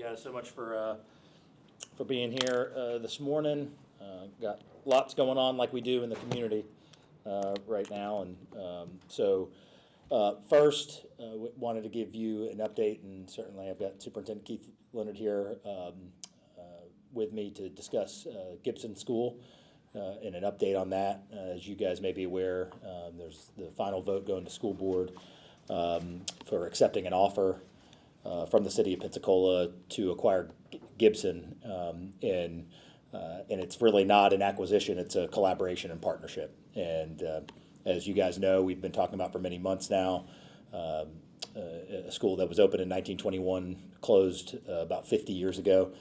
guys so much for being here this morning. Got lots going on like we do in the community right now, and first, wanted to give you an update, and certainly I've got Superintendent Keith Leonard here with me to discuss Gibson School and an update on that. As you guys may be aware, there's the final vote going to school board for accepting an offer from the City of Pensacola to acquire Gibson, and it's really not an acquisition, it's a collaboration and partnership. And as you guys know, we've been talking about for many months now, a school that was opened in 1921, closed about 50 years ago.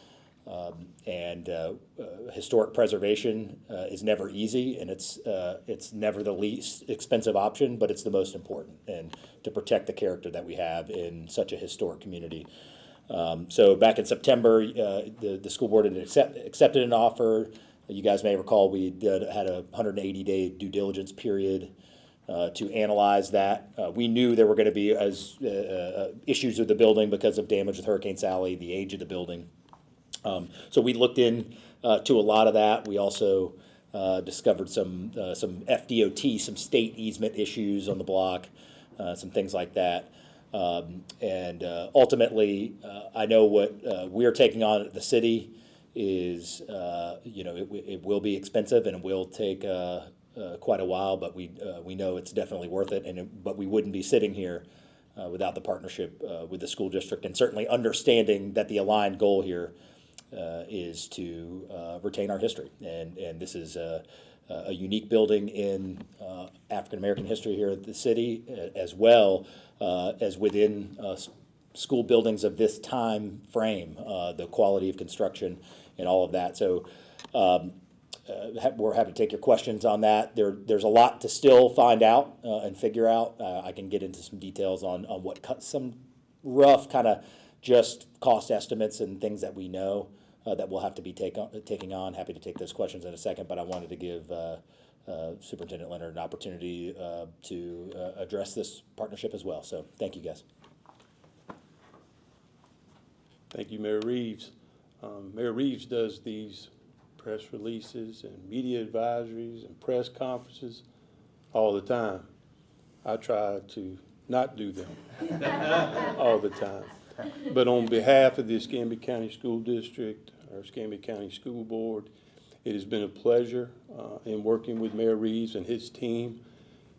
Historic preservation is never easy, and it's never the least expensive option, but it's the most important, and to protect the character that we have in such a historic community. So back in September, the school board had accepted an offer. You guys may recall we had a 180-day due diligence period to analyze that. We knew there were going to be issues with the building because of damage with Hurricane Sally, the age of the building. So we looked in to a lot of that. We also discovered some FDOT, some state easement issues on the block, some things like that. Ultimately, I know what we're taking on at the city is, it will be expensive and it will take quite a while, but we know it's definitely worth it. But we wouldn't be sitting here without the partnership with the school district, and certainly understanding that the aligned goal here is to retain our history, and this is a unique building in African American history here at the city, as well as within school buildings of this time frame, the quality of construction and all of that. So we're happy to take your questions on that. There's a lot to still find out and figure out. I can get into some details on some rough kind of just cost estimates and things that we know that we'll have to be taking on. Happy to take those questions in a second, but I wanted to give Superintendent Leonard an opportunity to address this partnership as well. So thank you, guys. Thank you, Mayor Reeves. Mayor Reeves does these press releases and media advisories and press conferences all the time. I try to not do them all the time. But on behalf of the Escambia County School District, our Escambia County School Board, it has been a pleasure in working with Mayor Reeves and his team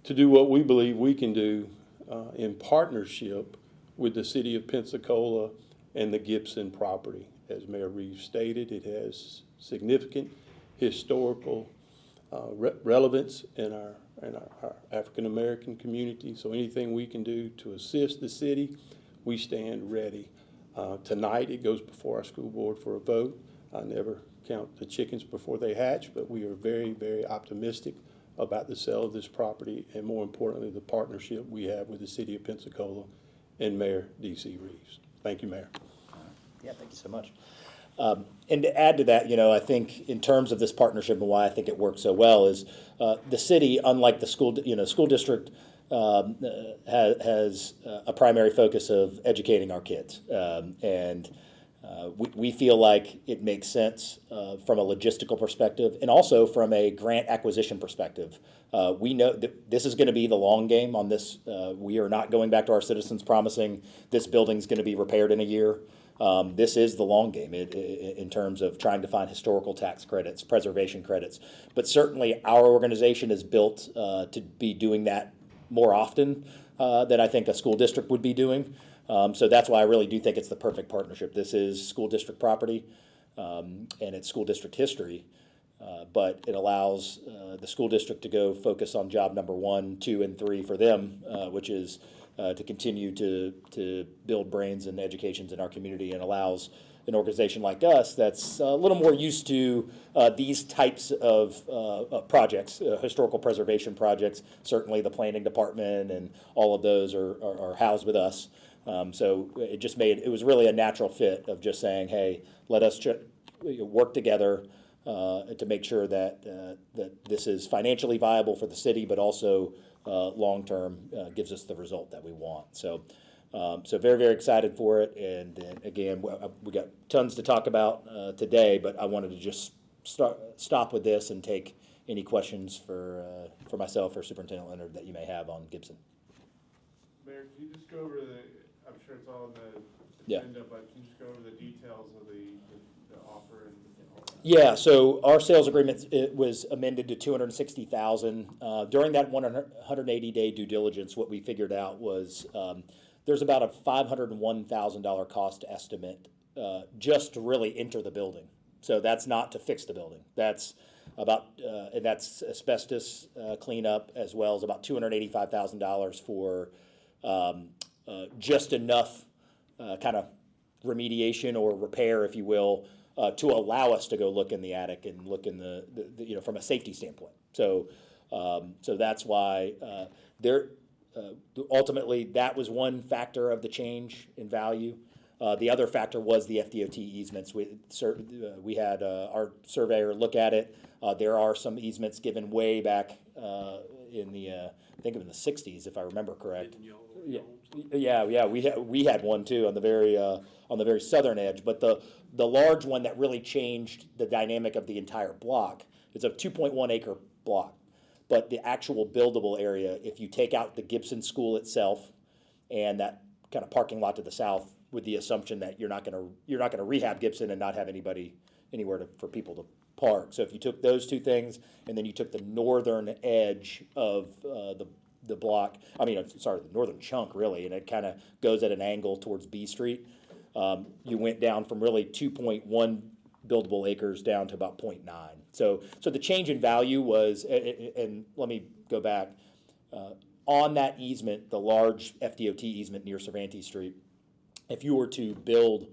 to do what we believe we can do in partnership with the City of Pensacola and the Gibson property. As Mayor Reeves stated, it has significant historical relevance in our African American community. So anything we can do to assist the city, we stand ready. Tonight it goes before our school board for a vote. I never count the chickens before they hatch, but we are very, very optimistic about the sale of this property, and more importantly, the partnership we have with the City of Pensacola and Mayor D.C. Reeves. Thank you, Mayor. Yeah, thank you so much. And to add to that, I think in terms of this partnership and why I think it works so well is the city, unlike the school district, has a primary focus of educating our kids, and we feel like it makes sense from a logistical perspective and also from a grant acquisition perspective. We know that this is going to be the long game on this. We are not going back to our citizens promising this building is going to be repaired in a year. This is the long game in terms of trying to find historical tax credits, preservation credits. But certainly our organization is built to be doing that more often than I think a school district would be doing. So that's why I really do think it's the perfect partnership. This is school district property, and it's school district history, but it allows the school district to go focus on job number 1, 2, and 3 for them, which is to continue to build brains and educations in our community, and allows an organization like us that's a little more used to these types of projects, historical preservation projects. Certainly the planning department and all of those are housed with us. So it was really a natural fit of just saying, hey, let us work together to make sure that this is financially viable for the city, but also long-term gives us the result that we want. So So very, very excited for it. And again, we got tons to talk about today, but I wanted to just stop with this and take any questions for myself or Superintendent Leonard that you may have on Gibson. Mayor, can you just go over I'm sure it's all in the Yeah. agenda, but can you just go over the details of the offer and all that? Yeah, so our sales agreement, it was amended to 260,000. During that 180-day due diligence, what we figured out was there's about a $501,000 cost estimate just to really enter the building. So that's not to fix the building. That's about, and that's asbestos cleanup, as well as about $285,000 for just enough kind of remediation or repair, if you will, to allow us to go look in the attic and look in the from a safety standpoint. So that's why ultimately that was one factor of the change in value. The other factor was the FDOT easements. We had our surveyor look at it. There are some easements given way back in the I think in the 60s, if I remember correct. Yeah. We had one too on the very southern edge. But the large one that really changed the dynamic of the entire block, it's a 2.1 acre block. But the actual buildable area, if you take out the Gibson School itself and that kind of parking lot to the south, with the assumption that you're not going to rehab Gibson and not have anywhere for people to park. So if you took those two things and then you took the northern edge of the block, the northern chunk really, and it kind of goes at an angle towards B Street. You went down from really 2.1 buildable acres down to about 0.9. So the change in value was, and let me go back, on that easement, the large FDOT easement near Cervantes Street, if you were to build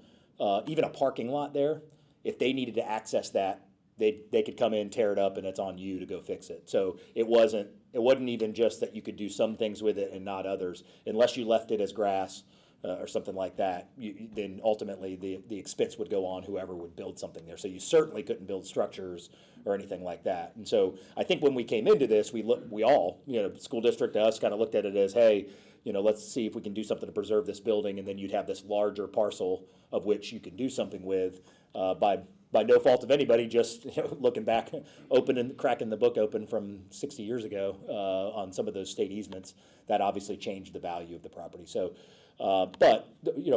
even a parking lot there, if they needed to access that, they could come in, tear it up, and it's on you to go fix it. So it wasn't even just that you could do some things with it and not others, unless you left it as grass or something like that. Then ultimately the expense would go on whoever would build something there. So you certainly couldn't build structures or anything like that. And so I think when we came into this, we all, school district, us, kind of looked at it as, hey, let's see if we can do something to preserve this building, and then you'd have this larger parcel of which you can do something with by no fault of anybody, just looking back, cracking the book open from 60 years ago on some of those state easements. That obviously changed the value of the property. So, but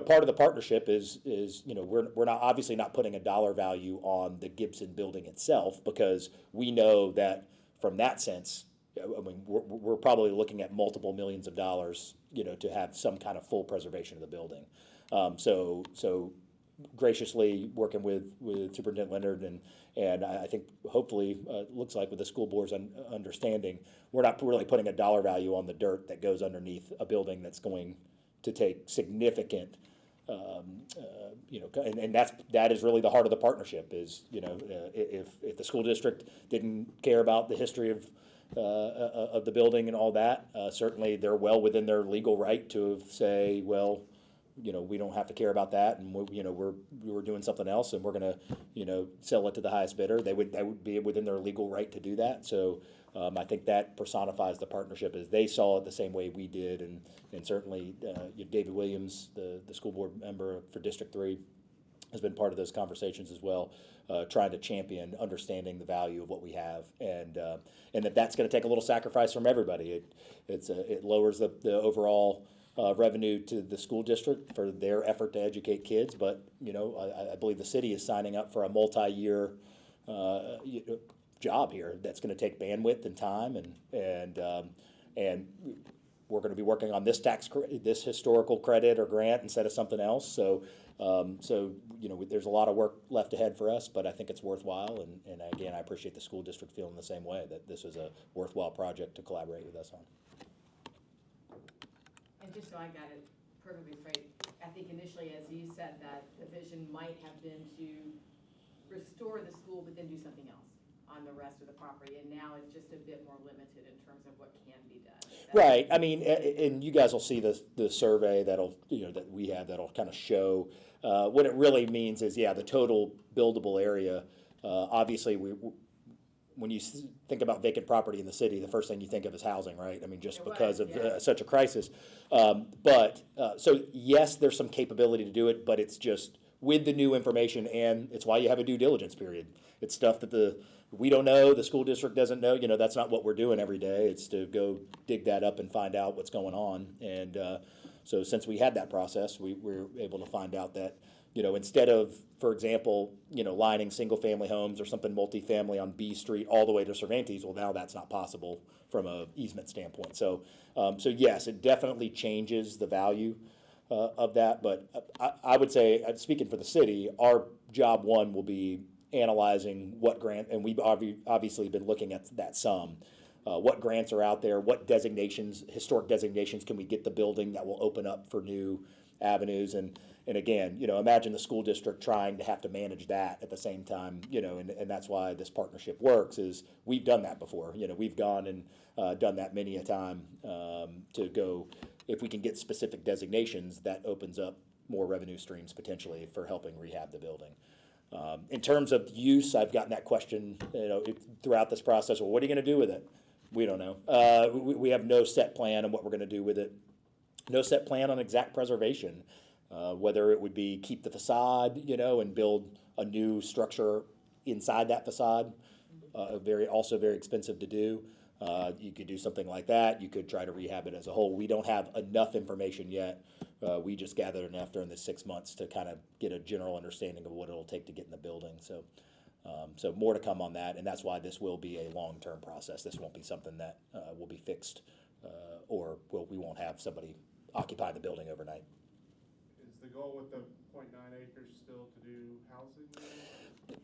part of the partnership is we're not obviously not putting a dollar value on the Gibson building itself, because we know that from that sense, we're probably looking at multiple millions of dollars, to have some kind of full preservation of the building. So graciously working with Superintendent Leonard and I think hopefully looks like with the school board's understanding, we're not really putting a dollar value on the dirt that goes underneath a building that's going to take significant, and that is really the heart of the partnership. Is if the school district didn't care about the history of the building and all that, certainly they're well within their legal right to say, well, we don't have to care about that, and we're doing something else, and we're going to sell it to the highest bidder. That would be within their legal right to do that. So I think that personifies the partnership, as they saw it the same way we did, and certainly David Williams, the school board member for District 3, has been part of those conversations as well, trying to champion understanding the value of what we have, and that's going to take a little sacrifice from everybody. It lowers the overall revenue to the school district for their effort to educate kids, but I believe the city is signing up for a multi-year job here that's going to take bandwidth and time, and we're going to be working on this this historical credit or grant instead of something else. So there's a lot of work left ahead for us, but I think it's worthwhile, and again, I appreciate the school district feeling the same way, that this is a worthwhile project to collaborate with us on. And just so I got it perfectly straight, I think initially, as you said, that the vision might have been to restore the school, but then do something else on the rest of the property. And now it's just a bit more limited in terms of what can be done. Right. I mean, and you guys will see the survey that we have that'll kind of show what it really means is, the total buildable area. Obviously, when you think about vacant property in the city, the first thing you think of is housing, right? I mean, just It because was, of yeah. such a crisis. So yes, there's some capability to do it, but it's just with the new information, and it's why you have a due diligence period. It's stuff that we don't know, the school district doesn't know. You know, that's not what we're doing every day. It's to go dig that up and find out what's going on. And so since we had that process, we were able to find out that, you know, instead of, for example, you know, lining single-family homes or something multifamily on B Street all the way to Cervantes, well, now that's not possible from a easement standpoint. So yes, it definitely changes the value of that. But I would say, speaking for the city, our job one will be analyzing what grant, and we've obviously been looking at that some. What grants are out there? What designations, historic designations, can we get the building that will open up for new avenues? And again, you know, imagine the school district trying to have to manage that at the same time, you know, and that's why this partnership works, is we've done that before. You know, we've gone and done that many a time to go, if we can get specific designations, that opens up more revenue streams potentially for helping rehab the building. In terms of use, I've gotten that question, you know, throughout this process. Well, what are you going to do with it? We don't know. We have no set plan on what we're going to do with it. No set plan on exact preservation. Whether it would be keep the facade, you know, and build a new structure inside that facade, also very expensive to do. You could do something like that. You could try to rehab it as a whole. We don't have enough information yet. We just gathered enough during the 6 months to kind of get a general understanding of what it'll take to get in the building. So more to come on that, and that's why this will be a long-term process. This won't be something that will be fixed, or we won't have somebody occupy the building overnight. Is the goal with the 0.9 acres still to do housing there?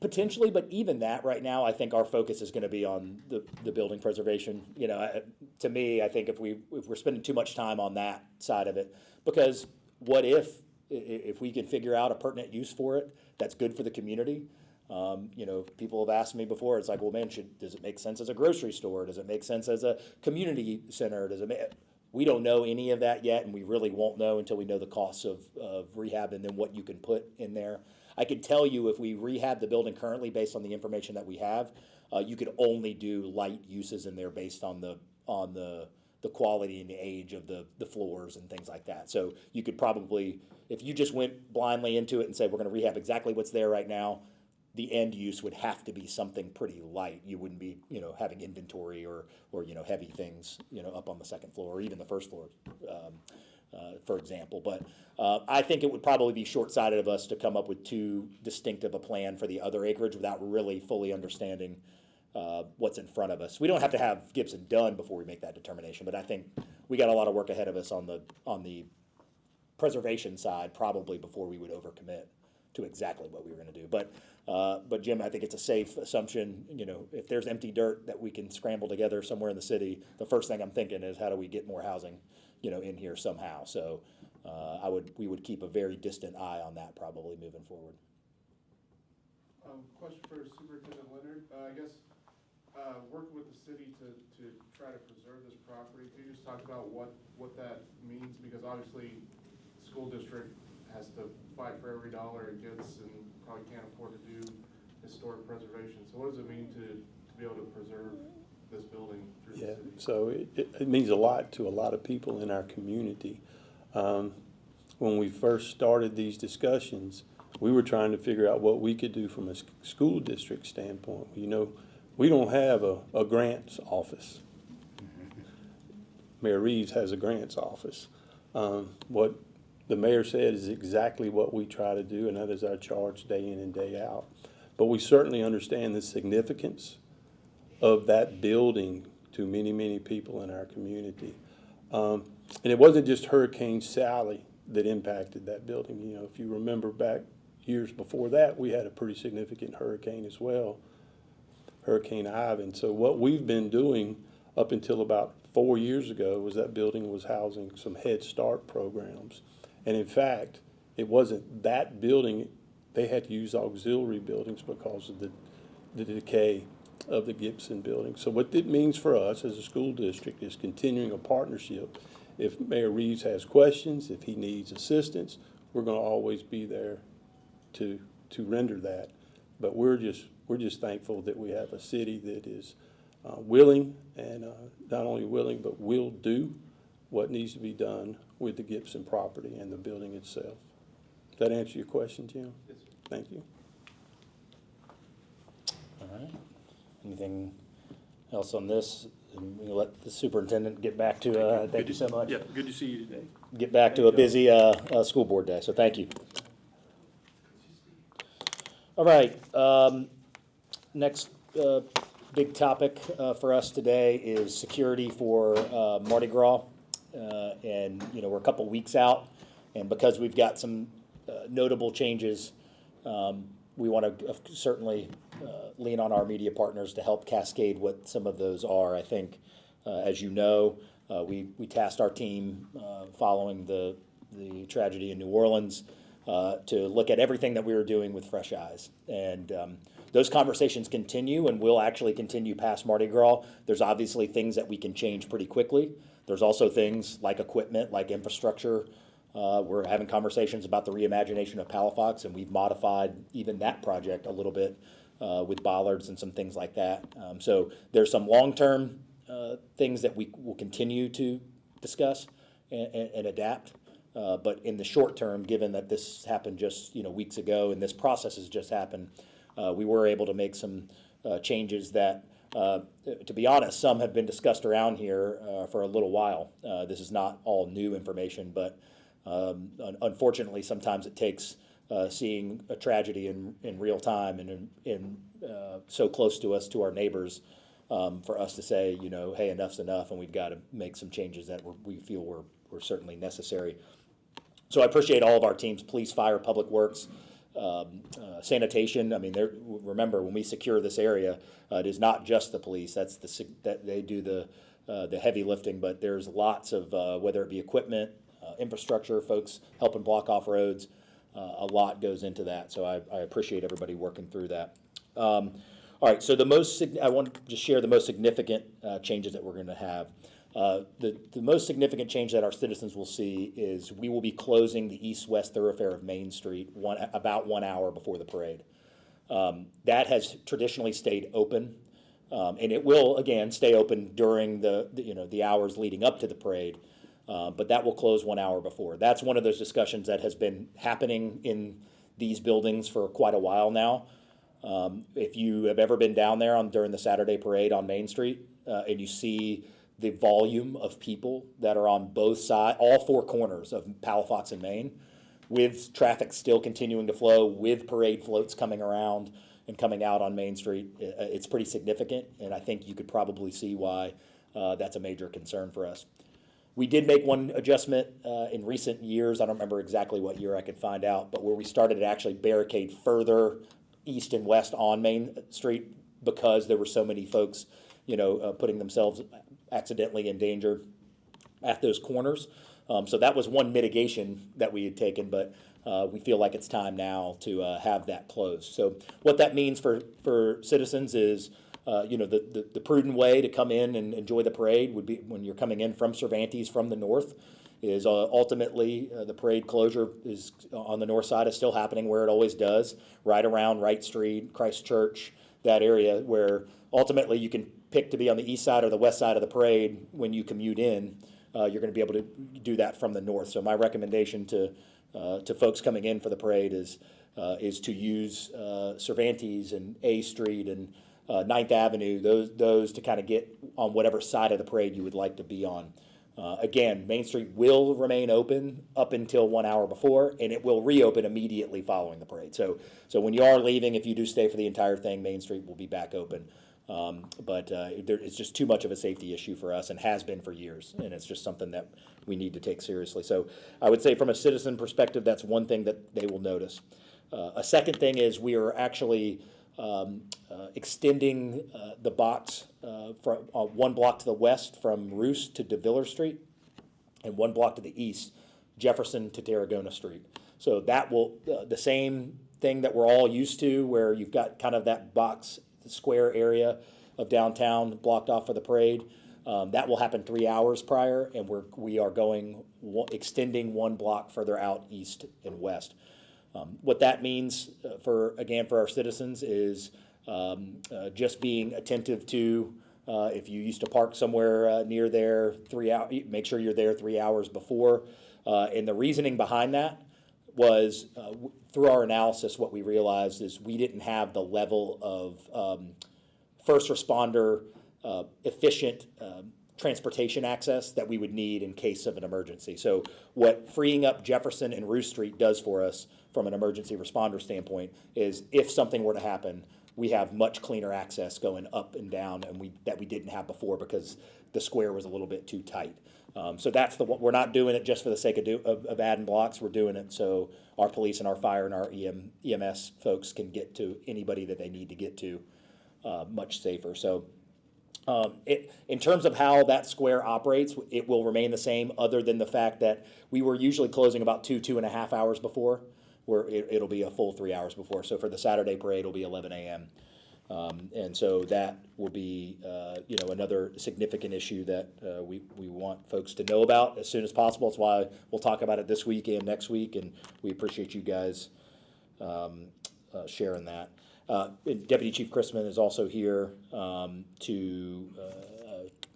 Potentially, but even that right now, I think our focus is going to be on the building preservation. You know, to me, I think if we're spending too much time on that side of it, because what if we can figure out a pertinent use for it that's good for the community? You know, people have asked me before. It's like, well, man, does it make sense as a grocery store? Does it make sense as a community center? We don't know any of that yet, and we really won't know until we know the costs of rehab and then what you can put in there. I could tell you, if we rehab the building currently based on the information that we have, you could only do light uses in there based on the quality and the age of the floors and things like that. So you could probably, if you just went blindly into it and said, we're going to rehab exactly what's there right now, the end use would have to be something pretty light. You wouldn't be, you know, having inventory or you know, heavy things, you know, up on the second floor or even the first floor, for example. But I think it would probably be short-sighted of us to come up with too distinctive a plan for the other acreage without really fully understanding what's in front of us. We don't have to have Gibson done before we make that determination, but I think we got a lot of work ahead of us on the preservation side, probably before we would overcommit to exactly what we were going to do. But Jim, I think it's a safe assumption. You know, if there's empty dirt that we can scramble together somewhere in the city, the first thing I'm thinking is, how do we get more housing, you know, in here somehow? So we would keep a very distant eye on that probably moving forward. Question for Superintendent Leonard. I guess working with the city to try to preserve this property, can you just talk about what that means? Because obviously the school district has to fight for every dollar it gets and probably can't afford to do historic preservation. So what does it mean to be able to preserve this building through the city? So it means a lot to a lot of people in our community. When we first started these discussions, we were trying to figure out what we could do from a school district standpoint. You know, we don't have a grants office. Mayor Reeves has a grants office. What the mayor said is exactly what we try to do, and that is our charge day in and day out. But we certainly understand the significance of that building to many, many people in our community. And it wasn't just Hurricane Sally that impacted that building. You know, if you remember back years before that, we had a pretty significant hurricane as well, Hurricane Ivan. So what we've been doing up until about 4 years ago was that building was housing some Head Start programs. And in fact, it wasn't that building. They had to use auxiliary buildings because of the decay of the Gibson building. So what it means for us as a school district is continuing a partnership. If Mayor Reeves has questions, if he needs assistance, we're going to always be there to render that. But we're we're just thankful that we have a city that is willing, and not only willing, but will do what needs to be done with the Gibson property and the building itself. Does that answer your question, Jim? Yes, sir. Thank you. All right. Anything else on this? And we'll let the superintendent get back to, thank you so much. Yeah, good to see you today. Get back to a busy school board day, so thank you. All right. Next big topic for us today is security for Mardi Gras. And, you know, we're a couple weeks out, and because we've got some notable changes, we want to certainly lean on our media partners to help cascade what some of those are. I think, as you know, we tasked our team following the tragedy in New Orleans to look at everything that we were doing with fresh eyes. And those conversations continue and will actually continue past Mardi Gras. There's obviously things that we can change pretty quickly. There's also things like equipment, like infrastructure. We're having conversations about the reimagination of Palafox, and we've modified even that project a little bit with bollards and some things like that. So there's some long-term things that we will continue to discuss and adapt. But in the short term, given that this happened just weeks ago and this process has just happened, we were able to make some changes that, to be honest, some have been discussed around here for a little while. This is not all new information, but unfortunately, sometimes it takes seeing a tragedy in real time and so close to us, to our neighbors, for us to say, hey, enough's enough, and we've got to make some changes that we feel were certainly necessary. So I appreciate all of our teams: police, fire, public works, sanitation. I mean, remember, when we secure this area, it is not just the police. That they do the heavy lifting, but there's lots of whether it be equipment, infrastructure, folks helping block off roads. A lot goes into that, so I appreciate everybody working through that. All right, so I want to just share the most significant changes that we're going to have. The most significant change that our citizens will see is we will be closing the east-west thoroughfare of Main Street about 1 hour before the parade. That has traditionally stayed open, and it will again stay open during the hours leading up to the parade. But that will close 1 hour before. That's one of those discussions that has been happening in these buildings for quite a while now. If you have ever been down there during the Saturday parade on Main Street, and you see the volume of people that are on both sides, all four corners of Palafox and Main, with traffic still continuing to flow, with parade floats coming around and coming out on Main Street, it's pretty significant, and I think you could probably see why that's a major concern for us. We did make one adjustment in recent years. I don't remember exactly what year I could find out, but where we started to actually barricade further east and west on Main Street because there were so many folks, putting themselves accidentally in danger at those corners. So that was one mitigation that we had taken, but we feel like it's time now to have that closed. So what that means for citizens is, the prudent way to come in and enjoy the parade would be when you're coming in from Cervantes from the north. Is ultimately the parade closure is on the north side is still happening where it always does, right around Wright Street, Christ Church, that area where ultimately you can pick to be on the east side or the west side of the parade when you commute in. You're going to be able to do that from the north. So my recommendation to folks coming in for the parade is to use Cervantes and A Street and 9th Avenue, those to kind of get on whatever side of the parade you would like to be on. Again, Main Street will remain open up until 1 hour before, and it will reopen immediately following the parade. So when you are leaving, if you do stay for the entire thing, Main Street will be back open. But it's just too much of a safety issue for us and has been for years, and it's just something that we need to take seriously. So I would say from a citizen perspective, that's one thing that they will notice. A second thing is we are actually extending the box from one block to the west from Roos to DeViller Street, and one block to the east, Jefferson to Tarragona Street. So that will, the same thing that we're all used to, where you've got kind of that box square area of downtown blocked off for the parade. That will happen 3 hours prior, and we are extending one block further out east and west. What that means for our citizens is just being attentive to, if you used to park somewhere near there 3 hours, make sure you're there 3 hours before. And the reasoning behind that was through our analysis, what we realized is we didn't have the level of first responder efficient transportation access that we would need in case of an emergency. So what freeing up Jefferson and Roost Street does for us from an emergency responder standpoint is if something were to happen, we have much cleaner access going up and down and that we didn't have before because the square was a little bit too tight. So that's we're not doing it just for the sake of adding blocks. We're doing it so our police and our fire and our EMS folks can get to anybody that they need to get to much safer. So in terms of how that square operates, it will remain the same other than the fact that we were usually closing about 2.5 hours before, where it'll be a full 3 hours before. So for the Saturday parade, it'll be 11 a.m. And so that will be, another significant issue that we want folks to know about as soon as possible. That's why we'll talk about it this week and next week, and we appreciate you guys sharing that. Deputy Chief Chrisman is also here to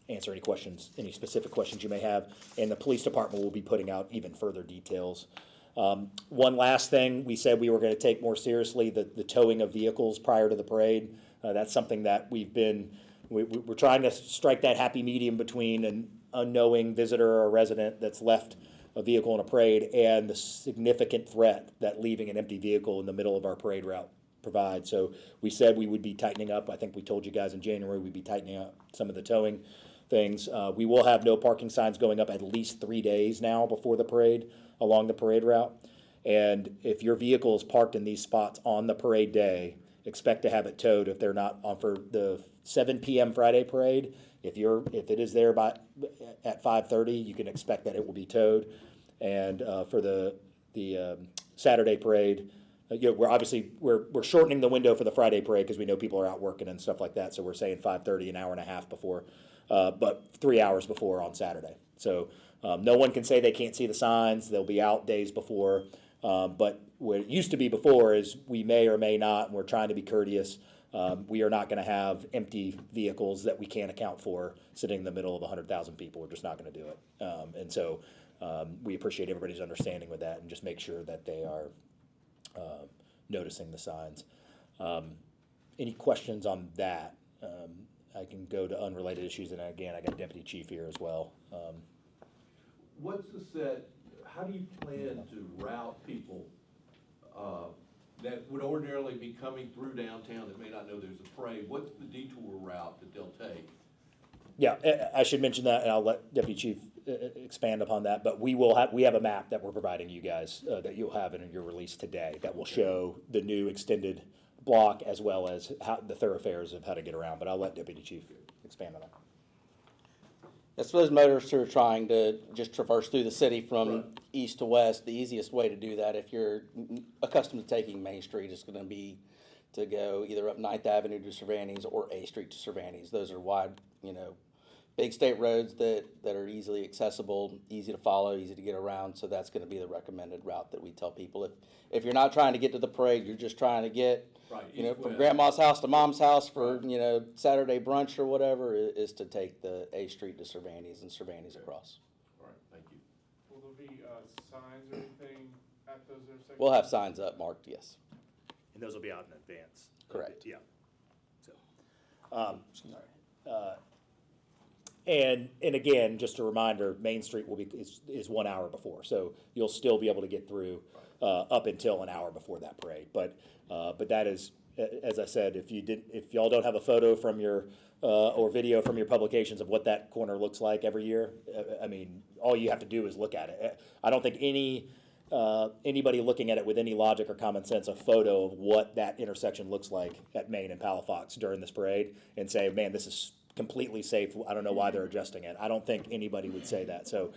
answer any questions, any specific questions you may have, and the police department will be putting out even further details. One last thing, we said we were going to take more seriously the towing of vehicles prior to the parade. That's something that we're trying to strike that happy medium between an unknowing visitor or resident that's left a vehicle in a parade and the significant threat that leaving an empty vehicle in the middle of our parade route provides. So we said we would be tightening up. I think we told you guys in January we'd be tightening up some of the towing things. We will have no parking signs going up at least 3 days now before the parade along the parade route. And if your vehicle is parked in these spots on the parade day, expect to have it towed if they're not on for the 7 p.m. Friday parade. If it is there at 5:30, you can expect that it will be towed. And for the Saturday parade, we're shortening the window for the Friday parade because we know people are out working and stuff like that. So we're saying 5:30, an hour and a half before, but 3 hours before on Saturday. So no one can say they can't see the signs. They'll be out days before. But what it used to be before is we may or may not, and we're trying to be courteous. We are not going to have empty vehicles that we can't account for sitting in the middle of 100,000 people. We're just not going to do it. And so we appreciate everybody's understanding with that and just make sure that they are noticing the signs. Any questions on that? I can go to unrelated issues, and again, I got Deputy Chief here as well. What's the set, how do you plan to route people that would ordinarily be coming through downtown that may not know there's a parade? What's the detour route that they'll take? Yeah, I should mention that, and I'll let Deputy Chief expand upon that. But we have a map that we're providing you guys that you'll have in your release today that will show the new extended block as well as how the thoroughfares of how to get around. But I'll let Deputy Chief expand on that. As for those motorists who are trying to just traverse through the city from east to west, the easiest way to do that, if you're accustomed to taking Main Street, is going to be to go either up 9th Avenue to Cervantes or A Street to Cervantes. Those are wide, big state roads that are easily accessible, easy to follow, easy to get around. So that's going to be the recommended route that we tell people. If you're not trying to get to the parade, you're just trying to get from grandma's house to mom's house for Saturday brunch or whatever, is to take the A Street to Cervantes and Cervantes across. All right, thank you. Will there be signs or anything at those intersections? We'll have signs up marked, yes. And those will be out in advance. Correct. Yeah. So, and again, just a reminder, Main Street is 1 hour before, so you'll still be able to get through up until an hour before that parade. But that is, as I said, if y'all don't have a photo from your or video from your publications of what that corner looks like every year, I mean, all you have to do is look at it. I don't think anybody looking at it with any logic or common sense, a photo of what that intersection looks like at Main and Palafox during this parade and say, man, this is completely safe. I don't know why they're adjusting it. I don't think anybody would say that. So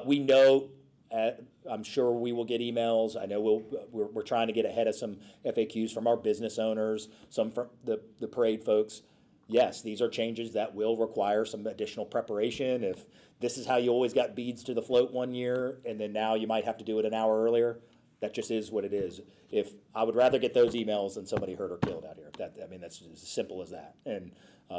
we know, I'm sure we will get emails. I know we're trying to get ahead of some FAQs from our business owners, some from the parade folks. Yes, these are changes that will require some additional preparation. If this is how you always got beads to the float one year, and then now you might have to do it an hour earlier, That just is what it is. If I would rather get those emails than somebody hurt or killed out here. That's as simple as that. And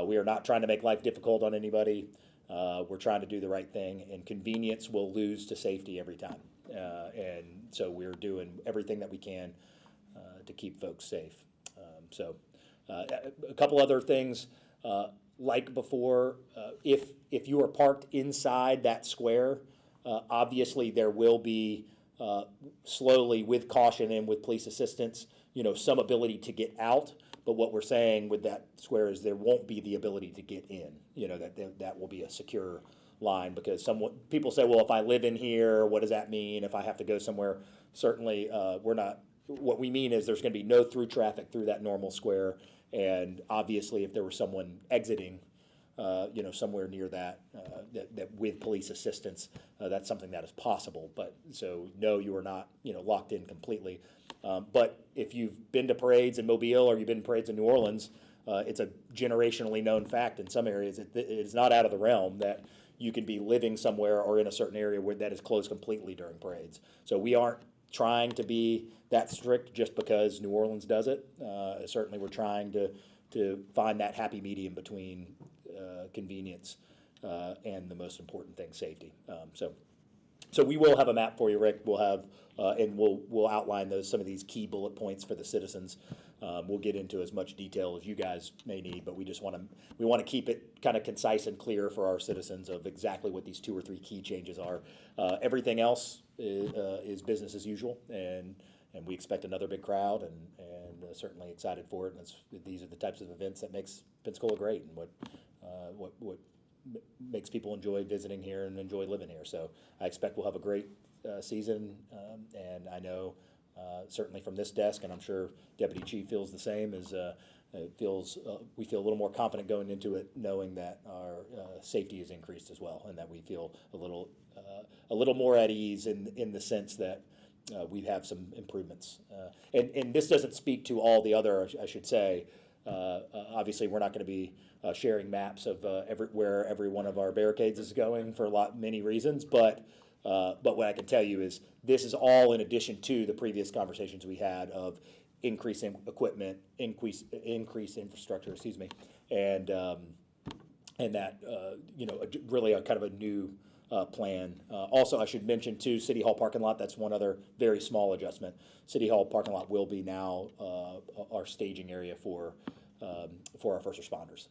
we are not trying to make life difficult on anybody. We're trying to do the right thing, and convenience will lose to safety every time. And so we're doing everything that we can to keep folks safe. A couple other things, like before, if you are parked inside that square, obviously there will be slowly, with caution and with police assistance, some ability to get out. But what we're saying with that square is there won't be the ability to get in. That will be a secure line, because people say, well, if I live in here, what does that mean? If I have to go somewhere, certainly we're not. What we mean is there's going to be no through traffic through that normal square, and obviously if there was someone exiting, somewhere near that with police assistance, that's something that is possible. But so no, you are not locked in completely. But if you've been to parades in Mobile or you've been to parades in New Orleans, it's a generationally known fact in some areas. It is not out of the realm that you can be living somewhere or in a certain area where that is closed completely during parades. So we aren't trying to be that strict just because New Orleans does it. Certainly we're trying to find that happy medium between convenience and the most important thing, safety. So we will have a map for you, Rick. We'll have, and we'll outline some of these key bullet points for the citizens. We'll get into as much detail as you guys may need, but we want to keep it kind of concise and clear for our citizens of exactly what these 2 or 3 key changes are. Everything else is business as usual, and we expect another big crowd, and certainly excited for it. And these are the types of events that makes Pensacola great, and what makes people enjoy visiting here and enjoy living here. So I expect we'll have a great season, and I know certainly from this desk, and I'm sure Deputy Chief feels the same, we feel a little more confident going into it, knowing that our safety is increased as well, and that we feel a little more at ease in the sense that we have some improvements. And this doesn't speak to all the other, I should say. Obviously, we're not going to be sharing maps of where every one of our barricades is going for many reasons, but what I can tell you is this is all in addition to the previous conversations we had of increasing equipment, increase infrastructure, and that really a kind of a new plan. Also, I should mention too, City Hall parking lot. That's one other very small adjustment. City Hall parking lot will be now our staging area for our first responders.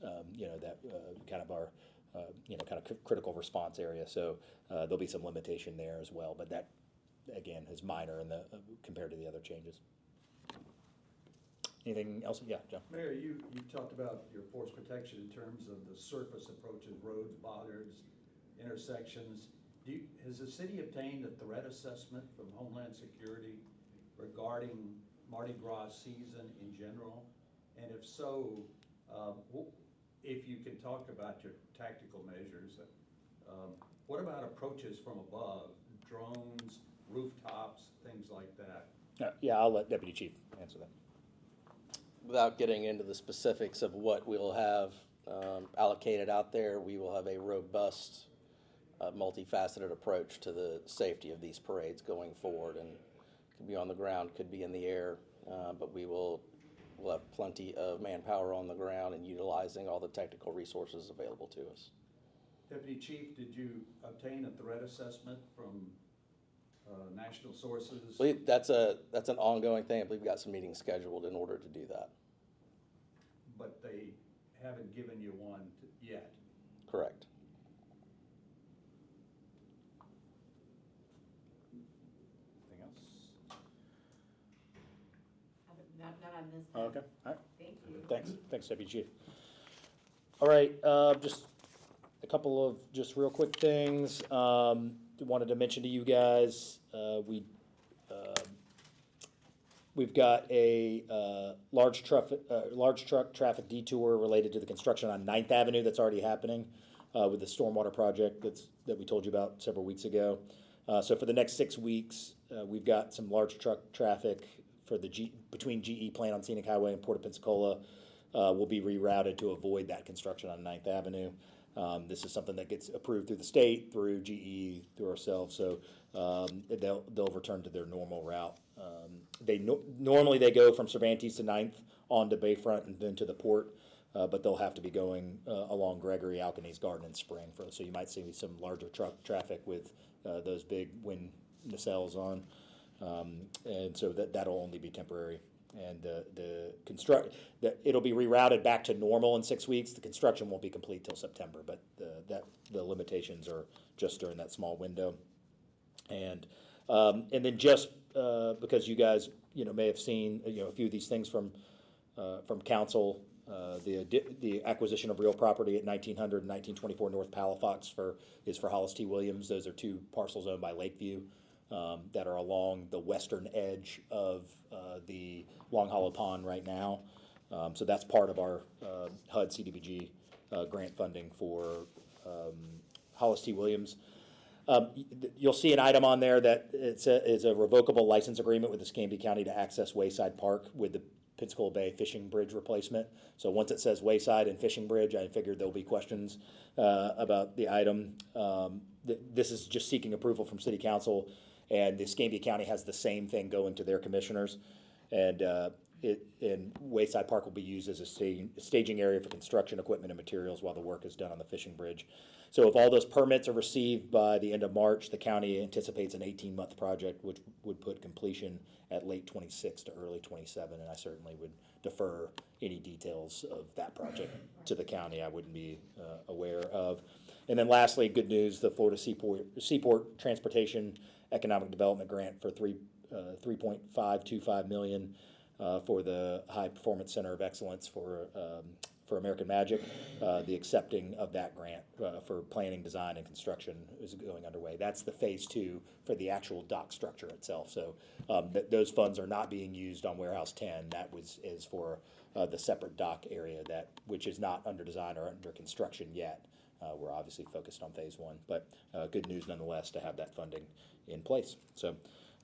Kind of our kind of critical response area. So there'll be some limitation there as well. But that again is minor compared to the other changes. Anything else? Yeah, John. Mayor, you talked about your force protection in terms of the surface approaches, roads, bollards, intersections. Has the city obtained a threat assessment from Homeland Security regarding Mardi Gras season in general? And if so, if you can talk about your tactical measures, what about approaches from above, drones, rooftops, things like that? Yeah, I'll let Deputy Chief answer that. Without getting into the specifics of what we'll have allocated out there, we will have a robust, multifaceted approach to the safety of these parades going forward. And could be on the ground, could be in the air, but we'll have plenty of manpower on the ground and utilizing all the technical resources available to us. Deputy Chief, did you obtain a threat assessment from national sources? I believe that's an ongoing thing. I believe we've got some meetings scheduled in order to do that. But they haven't given you one yet? Correct. Anything else? Not on this. Oh, okay. All right. Thank you. Thanks, Deputy Chief. All right, just a couple of just real quick things. Wanted to mention to you guys, we've got a large truck traffic detour related to the construction on 9th Avenue that's already happening with the stormwater project that we told you about several weeks ago. So for the next 6 weeks, we've got some large truck traffic for between GE Plant on Scenic Highway and Port of Pensacola will be rerouted to avoid that construction on 9th Avenue. This is something that gets approved through the state, through GE, through ourselves, so they'll return to their normal route. Normally they go from Cervantes to 9th on to Bayfront and then to the port, but they'll have to be going along Gregory, Alkanese Garden, and Spring. So you might see some larger truck traffic with those big wind nacelles on, and so that'll only be temporary. And it'll be rerouted back to normal in 6 weeks. The construction won't be complete till September, but the limitations are just during that small window. And then just because you guys may have seen a few of these things from council, the acquisition of real property at 1900 and 1924 North Palafox is for Hollis T. Williams. Those are 2 parcels owned by Lakeview that are along the western edge of the Long Hollow Pond right now. So that's part of our HUD CDBG grant funding for Hollis T. Williams. You'll see an item on there that is a revocable license agreement with Escambia County to access Wayside Park with the Pensacola Bay Fishing Bridge replacement. So once it says Wayside and Fishing Bridge, I figured there'll be questions about the item. This is just seeking approval from City Council, and the Escambia County has the same thing going to their commissioners. And Wayside Park will be used as a staging area for construction equipment and materials while the work is done on the fishing bridge. So if all those permits are received by the end of March, the county anticipates an 18-month project, which would put completion at late 26 to early 27, and I certainly would defer any details of that project to the county I wouldn't be aware of. And then lastly, good news, the Florida Seaport Transportation Economic Development Grant for $3.525 million for the High Performance Center of Excellence for American Magic. The accepting of that grant for planning, design, and construction is going underway. That's the phase 2 for the actual dock structure itself. So those funds are not being used on Warehouse 10. That is for the separate dock area which is not under design or under construction yet. We're obviously focused on phase 1, but good news nonetheless to have that funding in place. So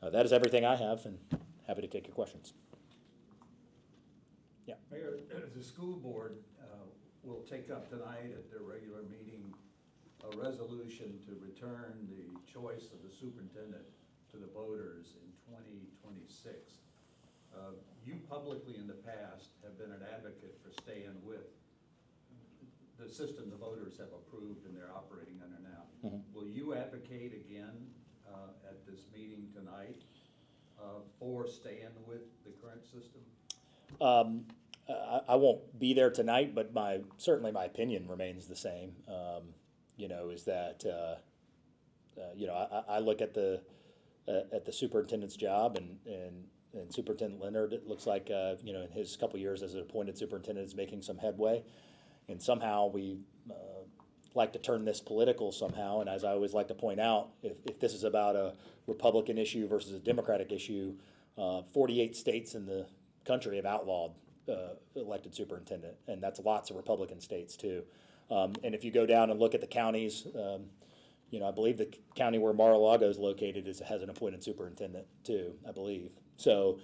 that is everything I have, and happy to take your questions. Yeah. Mayor, the school board will take up tonight at their regular meeting a resolution to return the choice of the superintendent to the voters in 2026. You publicly in the past have been an advocate for staying with the system the voters have approved and they're operating under now. Mm-hmm. Will you advocate again at this meeting tonight for staying with the current system? I won't be there tonight, but certainly my opinion remains the same. Is that I look at the superintendent's job and Superintendent Leonard. It looks like in his couple years as an appointed superintendent is making some headway, and somehow we like to turn this political somehow. And as I always like to point out, if this is about a Republican issue versus a Democratic issue, 48 states in the country have outlawed elected superintendent, and that's lots of Republican states too. And if you go down and look at the counties, I believe the county where Mar-a-Lago is located has an appointed superintendent too, I believe. So